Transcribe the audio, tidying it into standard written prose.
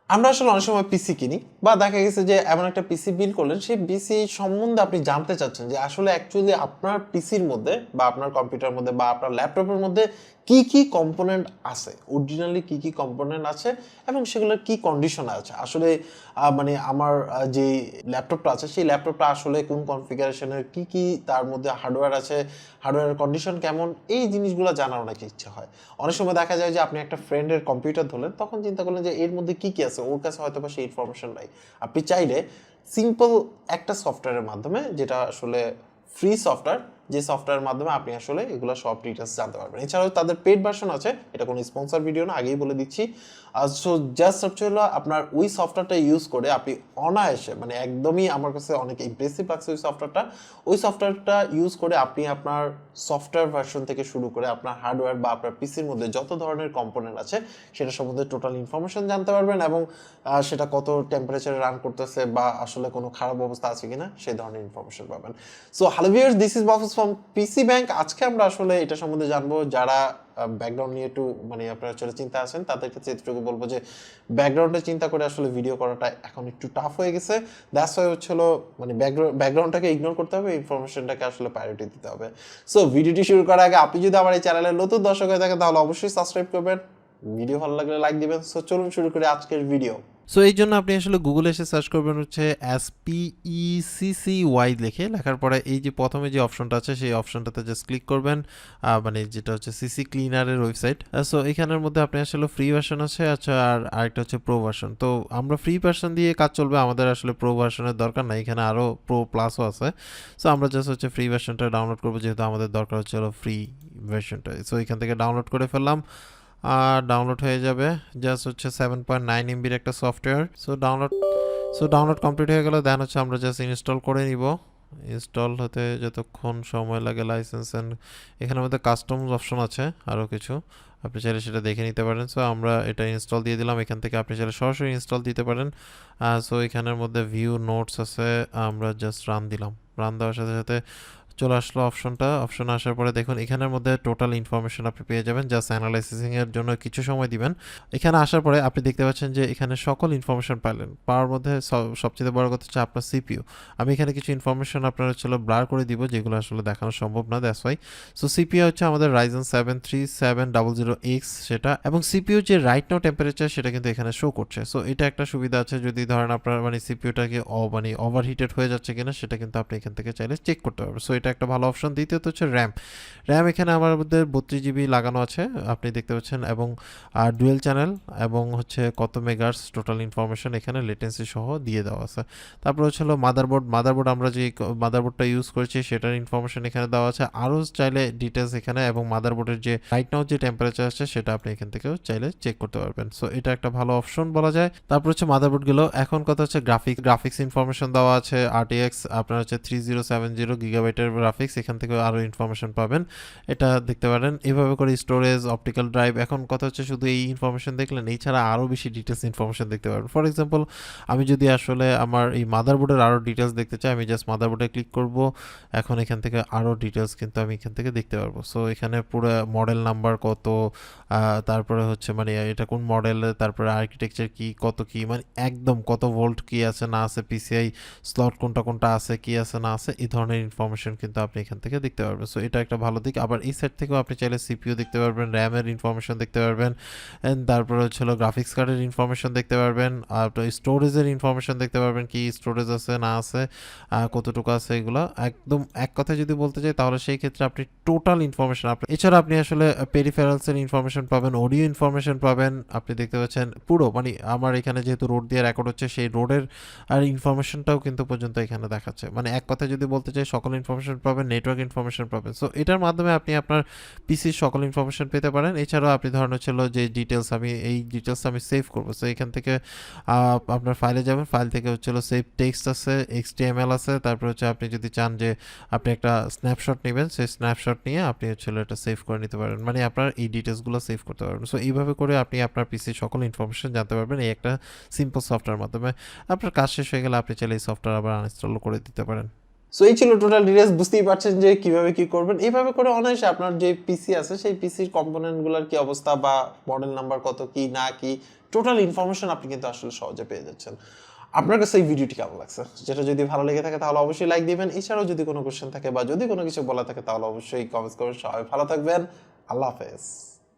আমরা আসলে অনেক সময় পিসি কিনি বা দেখা গেছে যে এমন একটা পিসি বিল করলেন, সেই পিসি সম্বন্ধে আপনি জানতে চাচ্ছেন যে আসলে অ্যাকচুয়ালি আপনার পিসির মধ্যে বা আপনার কম্পিউটারের মধ্যে বা আপনার ল্যাপটপের মধ্যে কি কি কম্পোনেন্ট আছে, অরিজিনালি কি কি কম্পোনেন্ট আছে এবং সেগুলোর কি কন্ডিশনে আছে। আসলে মানে আমার যে ল্যাপটপটা আছে সেই ল্যাপটপটা আসলে কোন কনফিগারেশনের, কি কি তার মধ্যে হার্ডওয়্যার আছে, হার্ডওয়্যারের কন্ডিশন কেমন, এই জিনিসগুলো জানার অনেক ইচ্ছা হয়। অনেক সময় দেখা যায় যে আপনি একটা ফ্রেন্ডের কম্পিউটার ধরলেন, তখন চিন্তা করলেন যে এর মধ্যে কি কি আছে, ওর কাছে হয়তো বা সেই ইনফরমেশন নাই। আপনি চাইলে সিম্পল একটা সফটওয়্যারের মাধ্যমে, যেটা আসলে ফ্রি সফটওয়্যার, যে সফটওয়্যারের মাধ্যমে আপনি আসলে এগুলো সব ডিটেলস জানতে পারবেন। এছাড়াও তাদের পেড ভার্সন আছে, এটা কোনো স্পন্সর ভিডিও না, আগেই বলে দিচ্ছি। সো জাস্ট হচ্ছে হলো আপনার ওই সফটওয়্যারটা ইউজ করে আপনি অনায়াসে, মানে একদমই আমার কাছে অনেক ইমপ্রেসিভ লাগছে ওই সফটওয়্যারটা ইউজ করে আপনি আপনার সফটওয়্যার ভার্সন থেকে শুরু করে আপনার হার্ডওয়্যার বা আপনার পিসির মধ্যে যত ধরনের কম্পোনেন্ট আছে সেটা সম্বন্ধে টোটাল ইনফরমেশন জানতে পারবেন, এবং সেটা কত টেম্পারেচারে রান করতেছে বা আসলে কোনো খারাপ অবস্থা আছে কিনা সেই ধরনের ইনফরমেশন পাবেন। So hello viewers, this is Mahfuz from PC bank. আজকে আমরা আসলে এটা সম্বন্ধে জানবো, যারা ব্যাকগ্রাউন্ড নিয়ে একটু মানে আপনারা চলে চিন্তা আছেন তাদের কাছে এটুকু বলবো যে ব্যাকগ্রাউন্ডে চিন্তা করে আসলে ভিডিও করাটা এখন একটু টাফ হয়ে গেছে। দ্যাটস ওয়াই হচ্ছিল মানে ব্যাকগ্রাউন্ডটাকে ইগনোর করতে হবে, ইনফরমেশনটাকে আসলে প্রায়োরিটি দিতে হবে। সো ভিডিওটি শুরু করার আগে আপনি যদি আমার এই চ্যানেলের নতুন দর্শক হয়ে থাকেন তাহলে অবশ্যই সাবস্ক্রাইব করবেন, ভিডিও ভালো লাগলে লাইক দিবেন। সো চলুন শুরু করি আজকের ভিডিও। সো এই জন্য আপনি আসলে গুগলে এসে সার্চ করবেন হচ্ছে SPECCY লেখার পরে এই যে প্রথমে যে অপশনটা আছে সেই অপশনটাতে জাস্ট ক্লিক করবেন, মানে যেটা হচ্ছে সিসি ক্লিনারের ওয়েবসাইট। সো এখানের মধ্যে আপনি আসলে ফ্রি ভার্সন আছে, আচ্ছা, আর আরেকটা হচ্ছে প্রো ভার্সন। তো আমরা ফ্রি ভার্সন দিয়ে কাজ চলবে, আমাদের আসলে প্রো ভার্সনের দরকার নাই, এখানে আরও প্রো প্লাসও আছে। সো আমরা জাস্ট হচ্ছে ফ্রি ভার্সনটা ডাউনলোড করবো, যেহেতু আমাদের দরকার হচ্ছে ফ্রি ভার্সনটা। সো এখান থেকে ডাউনলোড করে ফেললাম, আর ডাউনলোড হয়ে যাবে। জাস্ট হচ্ছে 7.9 MBর একটা সফটওয়্যার। সো ডাউনলোড কমপ্লিট হয়ে গেল, দেন হচ্ছে আমরা জাস্ট ইনস্টল করে নিব। ইনস্টল হতে যতক্ষণ সময় লাগে, লাইসেন্স অ্যান্ড এখানের মধ্যে কাস্টমস অপশন আছে আরও কিছু, আপনি চাইলে সেটা দেখে নিতে পারেন। সো আমরা এটা ইনস্টল দিয়ে দিলাম, এখান থেকে আপনি চাইলে সরাসরি ইনস্টল দিতে পারেন। সো এখানের মধ্যে ভিউ নোটস আছে, আমরা জাস্ট রান দিলাম। রান দেওয়ার সাথে সাথে চলে আসলো অপশন আসার পরে দেখুন এখানের মধ্যে টোটাল ইনফরমেশন আপনি পেয়ে যাবেন। জাস্ট অ্যানালাইসিসিং এর জন্য কিছু সময় দিবেন। এখানে আসার পরে আপনি দেখতে পাচ্ছেন যে এখানে সকল ইনফরমেশন পাওয়ার মধ্যে সবচেয়ে বড় কথা হচ্ছে আপনার সিপিইউ। আমি এখানে কিছু ইনফরমেশন আপনার হচ্ছে ব্লার করে দিব, যেগুলো আসলে দেখানো সম্ভব না, দ্যাটস ওয়াই। সো সিপিইউ হচ্ছে আমাদের Ryzen 7 3700X সেটা, এবং সিপিইউ যে রাইট নাও টেম্পারেচার সেটা কিন্তু এখানে শো করছে। সো এটা একটা সুবিধা আছে, যদি ধরেন আপনার মানে সিপিইউটাকে মানে ওভারহিটেড হয়ে যাচ্ছে কিনা সেটা কিন্তু আপনি এখান থেকে চাইলে চেক করতে পারবেন। সো এটা একটা ভালো অপশন। দ্বিতীয়ত হচ্ছে র্যাম এখানে আমাদের 32 GB লাগানো আছে, আপনি দেখতে পাচ্ছেন, এবং ডুয়েল চ্যানেল, এবং হচ্ছে কত মেগাহার্টজ টোটাল ইনফরমেশন এখানে লেটেন্সি সহ দিয়ে দেওয়া আছে। তারপর হচ্ছে মাদারবোর্ড আমরা যে মাদারবোর্ডটা ইউজ করেছি সেটার ইনফরমেশন এখানে দেওয়া আছে, আরও চাইলে ডিটেলস এখানে, এবং মাদারবোর্ডের যে রাইট নাও যে টেম্পারেচার আছে সেটা আপনি এখান থেকেও চাইলে চেক করতে পারবেন। সো এটা একটা ভালো অপশন বলা যায়। তারপর হচ্ছে মাদারবোর্ডগুলো, এখন কথা হচ্ছে গ্রাফিক্স ইনফরমেশন দেওয়া আছে, RTX আপনার হচ্ছে 3070 গিগাবাইটের গ্রাফিক্স, এখান থেকে আরও ইনফরমেশন পাবেন, এটা দেখতে পারেন। এভাবে করে স্টোরেজ, অপটিক্যাল ড্রাইভ, এখন কথা হচ্ছে শুধু এই ইনফরমেশন দেখলেন, এছাড়া আরও বেশি ডিটেলস ইনফরমেশন দেখতে পারবেন। ফর এক্সাম্পল, আমি যদি আসলে আমার এই মাদারবোর্ডের আরও ডিটেলস দেখতে চাই, আমি জাস্ট মাদারবোর্ডে ক্লিক করব, এখন এখান থেকে আরও ডিটেলস কিন্তু আমি এখান থেকে দেখতে পারবো। সো এখানে পুরো মডেল নাম্বার কত, তারপরে হচ্ছে মানে এটা কোন মডেল, তারপরে আর্কিটেকচার কি, কত কি, মানে একদম কত ভোল্ট কি আছে না আছে, পিসিআই স্লট কোনটা আছে কি আছে না আছে, এই ধরনের ইনফরমেশন কিন্তু আপনি এখান থেকে দেখতে পারবেন। সো এটা একটা ভালো দিক। আবার এই সাইড থেকেও আপনি চাইলে সিপিইউ দেখতে পারবেন, র্যামের ইনফরমেশন দেখতে পারবেন, এন্ড তারপরে হচ্ছে গ্রাফিক্স কার্ডের ইনফরমেশন দেখতে পারবেন, আর স্টোরেজের ইনফরমেশন দেখতে পারবেন, কি স্টোরেজ আছে না আছে, কতটুকু আছে, এগুলো একদম এক কথায় যদি বলতে চাই তাহলে সেই ক্ষেত্রে আপনি টোটাল ইনফরমেশন, এছাড়া আপনি আসলে পেরিফেরালসের ইনফরমেশন পাবেন, অডিও ইনফরমেশন পাবেন, আপনি দেখতে পাচ্ছেন পুরো মানে আমার এখানে যেহেতু রোড দিয়ে রেকর্ড হচ্ছে সেই রোডের আর ইনফরমেশনটাও কিন্তু পর্যন্ত এখানে দেখাচ্ছে। মানে এক কথায় যদি বলতে চাই সকল ইনফরমেশন পাবেন, নেটওয়ার্ক ইনফরমেশন পাবেন। সো এটার মাধ্যমে আপনি আপনার পিসির সকল ইনফরমেশন পেতে পারেন। এছাড়াও আপনি ধরেন হচ্ছিল যে ডিটেলস, এই ডিটেলস আমি সেভ করবো, সো এখান থেকে আপনার ফাইলে যাবেন, ফাইল থেকে হচ্ছিল সেভ টেক্সট আছে, HTML আছে, তারপর হচ্ছে আপনি যদি চান যে আপনি একটা স্ন্যাপশট নেবেন, সেই স্ন্যাপশট নিয়ে আপনি হচ্ছিল এটা সেভ করে নিতে পারেন, মানে আপনার এই ডিটেলসগুলো সেভ করতে পারবেন। সো এইভাবে করে আপনি আপনার পিসির সকল ইনফরমেশন জানতে পারবেন এই একটা সিম্পল সফটওয়্যার মাধ্যমে। আপনার কাজ শেষ হয়ে গেলে আপনি চাইলে এই সফটওয়্যার আবার আনইনস্টল করে দিতে পারেন। সো এই ছিল টোটাল ডিটেলস, বুঝতেই পারছেন যে কিভাবে কি করবেন। এইভাবে করে অনায়াসে আপনার যে পিসি আছে সেই পিসির কম্পোনেন্টগুলোর কি অবস্থা বা মডেল নাম্বার কত কি না কি টোটাল ইনফরমেশন আপনি কিন্তু আসলে সহজে পেয়ে যাচ্ছেন। আপনার কাছে এই ভিডিওটি কেমন লাগছে, যেটা যদি ভালো লেগে থাকে তাহলে অবশ্যই লাইক দিবেন। এছাড়াও যদি কোনো কোশ্চেন থাকে বা যদি কোনো কিছু বলা থাকে তাহলে অবশ্যই কমেন্টস করবেন। সবাই ভালো থাকবেন, আল্লাহ হাফেজ।